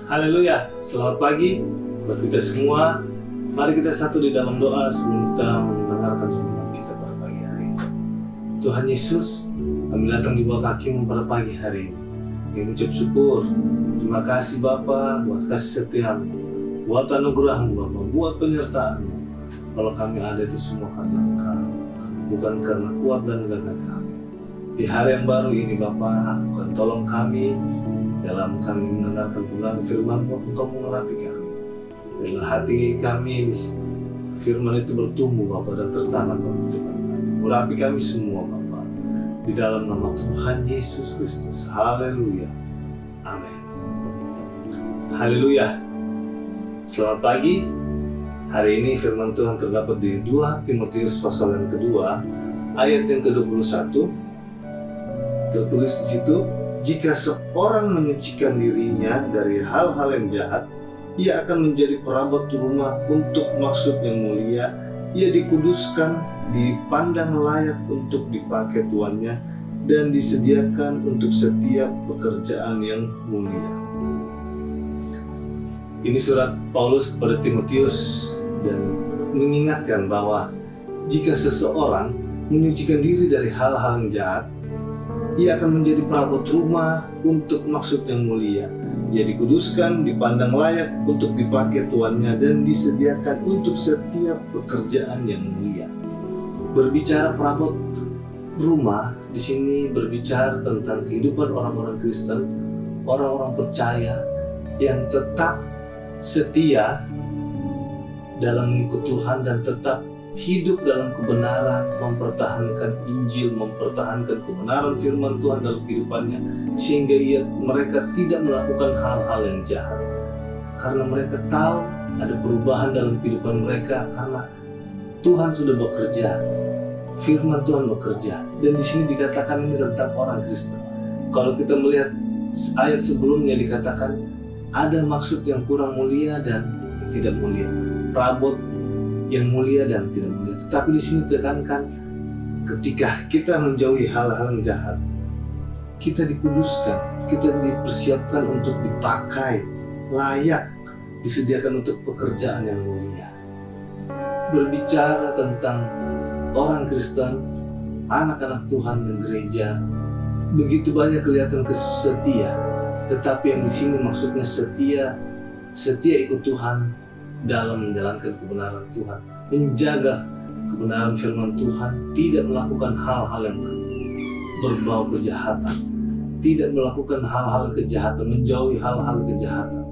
Haleluya, selamat pagi buat kita semua. Mari kita satu di dalam doa sebelum kita mendengarkan renungan kita pada pagi hari ini. Tuhan Yesus, kami datang di bawah kaki-Mu pada pagi hari ini. Kami mengucap syukur. Terima kasih Bapa buat kasih setia-Mu, buat anugerah-Mu Bapa, buat penyertaan-Mu. Kalau kami ada itu semua karena Engkau, bukan karena kuat dan gagah kami. Di hari yang baru ini Bapa, Engkau tolong kami dalam kami mendengarkan pulang firman-Mu, Engkau mengurapi kami. Bila hati kami firman itu bertumbuh Bapa dan tertanam dalam kehidupan kami. Urapi kami semua Bapa, di dalam nama Tuhan Yesus Kristus. Haleluya. Amin. Haleluya. Selamat pagi. Hari ini firman Tuhan terdapat di 2 Timotius pasal yang kedua, ayat yang ke-21. Tertulis di situ, jika seorang menyucikan dirinya dari hal-hal yang jahat, ia akan menjadi perabot rumah untuk maksud yang mulia. Ia dikuduskan, dipandang layak untuk dipakai tuannya, dan disediakan untuk setiap pekerjaan yang mulia. Ini surat Paulus kepada Timotius dan mengingatkan bahwa jika seseorang menyucikan diri dari hal-hal yang jahat, ia akan menjadi perabot rumah untuk maksud yang mulia. Ia dikuduskan, dipandang layak untuk dipakai tuannya, dan disediakan untuk setiap pekerjaan yang mulia. Berbicara perabot rumah, di sini berbicara tentang kehidupan orang-orang Kristen, orang-orang percaya yang tetap setia dalam mengikut Tuhan dan tetap hidup dalam kebenaran, mempertahankan Injil, mempertahankan kebenaran firman Tuhan dalam kehidupannya, sehingga mereka tidak melakukan hal-hal yang jahat. Karena mereka tahu ada perubahan dalam kehidupan mereka karena Tuhan sudah bekerja, firman Tuhan bekerja. Dan di sini dikatakan ini tentang orang Kristen. Kalau kita melihat ayat sebelumnya dikatakan ada maksud yang kurang mulia dan tidak mulia, perabot yang mulia dan tidak mulia. Tetapi di sini ditekankan ketika kita menjauhi hal-hal yang jahat, kita dikuduskan, kita dipersiapkan untuk dipakai, layak, disediakan untuk pekerjaan yang mulia. Berbicara tentang orang Kristen, anak-anak Tuhan dan gereja, begitu banyak kelihatan setia. Tetapi yang di sini maksudnya setia ikut Tuhan dalam menjalankan kebenaran Tuhan, menjaga kebenaran firman Tuhan, tidak melakukan hal-hal yang berbau kejahatan, tidak melakukan hal-hal kejahatan, menjauhi hal-hal kejahatan.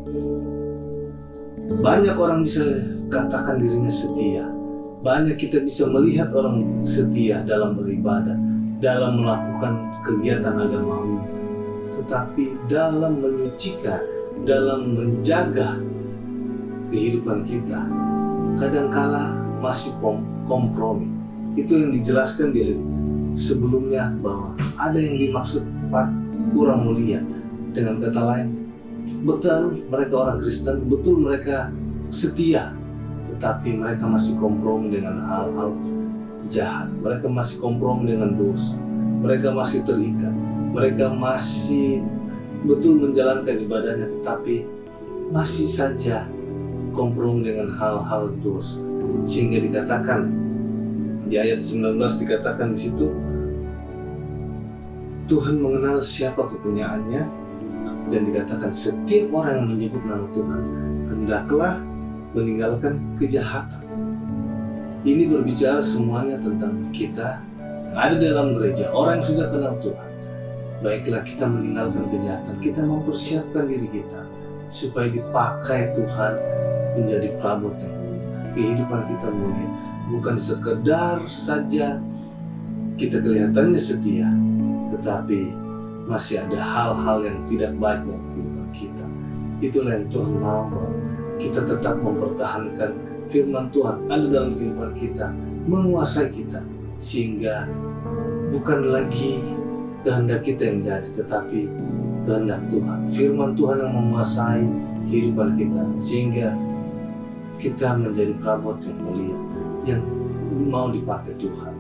Banyak orang bisa katakan dirinya setia, banyak kita bisa melihat orang setia dalam beribadah, dalam melakukan kegiatan agamawi, tetapi dalam menyucikan, dalam menjaga kehidupan kita, kadangkala masih kompromi. Itu yang dijelaskan di sebelumnya bahwa ada yang dimaksud kurang mulia. Dengan kata lain, betul mereka orang Kristen, betul mereka setia, tetapi mereka masih kompromi dengan hal-hal jahat. Mereka masih kompromi dengan dosa. Mereka masih terikat. Mereka masih betul menjalankan ibadahnya, tetapi masih saja kompromi dengan hal-hal dosa. Sehingga dikatakan di ayat 19 dikatakan di situ, Tuhan mengenal siapa kepunyaannya, dan dikatakan setiap orang yang menyebut nama Tuhan hendaklah meninggalkan kejahatan. Ini berbicara semuanya tentang kita yang ada dalam gereja, orang yang sudah kenal Tuhan. Baiklah kita meninggalkan kejahatan, kita mempersiapkan diri kita supaya dipakai Tuhan menjadi perabot yang mulia. Kehidupan kita mulia, bukan sekedar saja kita kelihatannya setia, tetapi masih ada hal-hal yang tidak baik dalam kehidupan kita. Itulah yang Tuhan mau, bahwa kita tetap mempertahankan firman Tuhan ada dalam kehidupan kita, menguasai kita, sehingga bukan lagi kehendak kita yang jadi, tetapi kehendak Tuhan. Firman Tuhan yang menguasai kehidupan kita, sehingga kita menjadi perabot yang mulia, yang mau dipakai Tuhan.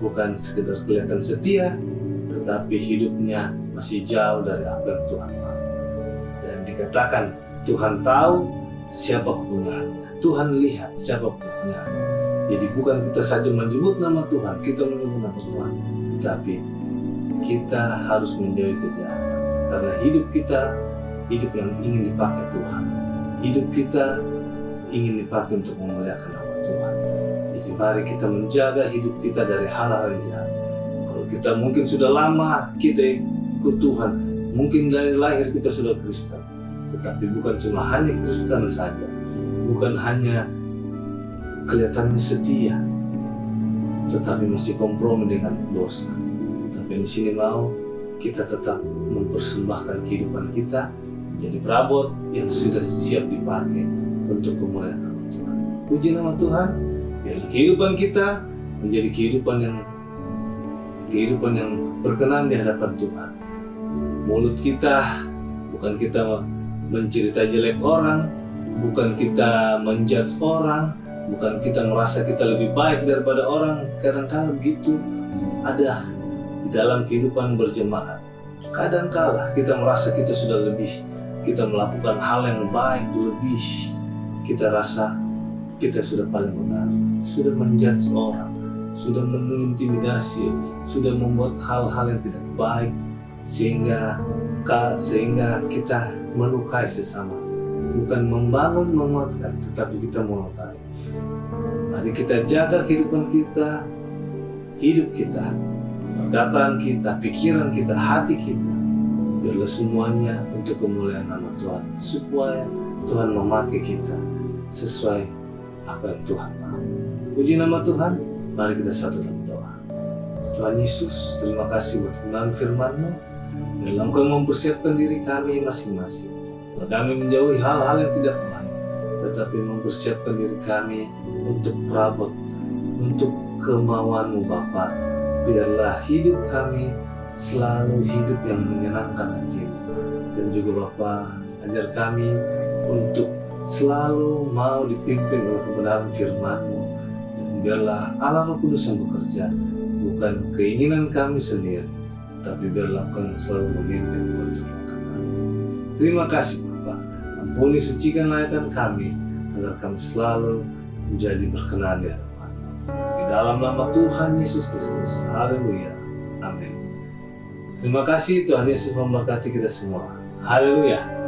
Bukan sekedar kelihatan setia, tetapi hidupnya masih jauh dari apa yang Tuhan mau. Dan dikatakan Tuhan tahu siapa kepunyaannya. Tuhan lihat siapa kepunyaannya. Jadi bukan kita saja menyebut nama Tuhan, kita menyebut nama Tuhan, tapi kita harus menjauhi kejahatan. Karena hidup kita, hidup yang ingin dipakai Tuhan. Hidup kita ingin dipakai untuk memuliakan nama Tuhan. Jadi mari kita menjaga hidup kita dari hal-hal yang jahat. Kalau kita mungkin sudah lama kita ikut Tuhan, mungkin dari lahir kita sudah Kristen, tetapi bukan cuma hanya Kristen saja, bukan hanya kelihatannya setia, tetapi masih kompromi dengan dosa. Tetapi di sini mau kita tetap mempersembahkan kehidupan kita menjadi perabot yang sudah siap dipakai untuk kemuliaan nama Tuhan. Puji nama Tuhan. Biarlah kehidupan kita menjadi kehidupan yang berkenan di hadapan Tuhan. Mulut kita bukan kita mencerita jelek orang, bukan kita menjudge orang, bukan kita merasa kita lebih baik daripada orang. Kadang-kala begitu ada di dalam kehidupan berjemaat. Kadang-kala kita merasa kita sudah lebih, kita melakukan hal yang baik lebih, kita rasa kita sudah paling benar, sudah menjudge orang, sudah mengintimidasi, sudah membuat hal-hal yang tidak baik, sehingga kita melukai sesama. Bukan membangun, menguatkan, tetapi kita melukai. Mari kita jaga kehidupan kita, hidup kita, perkataan kita, pikiran kita, hati kita. Biarlah semuanya untuk kemuliaan nama Tuhan, supaya Tuhan memakai kita sesuai apa yang Tuhan mau. Puji nama Tuhan. Mari kita satu dalam doa. Tuhan Yesus, terima kasih buat kebenaran firman-Mu. Biarlah Engkau mempersiapkan diri kami masing-masing. Biarlah kami menjauhi hal-hal yang tidak baik, tetapi mempersiapkan diri kami untuk perabot, untuk kemauan-Mu Bapa. Biarlah hidup kami selalu hidup yang menyenangkan hati-Mu. Dan juga Bapa, ajar kami untuk selalu mau dipimpin oleh kebenaran firman-Mu. Dan biarlah Allah Roh Kudus yang bekerja, bukan keinginan kami sendiri, tapi biarlah Engkau yang selalu memimpin untuk langkah kami. Terima kasih Bapa. Ampuni, sucikan, layakan kami, agar kami selalu menjadi berkenan di hadapan-Mu. Di dalam nama Tuhan Yesus Kristus. Haleluya. Amin. Terima kasih. Tuhan Yesus memberkati kita semua. Haleluya.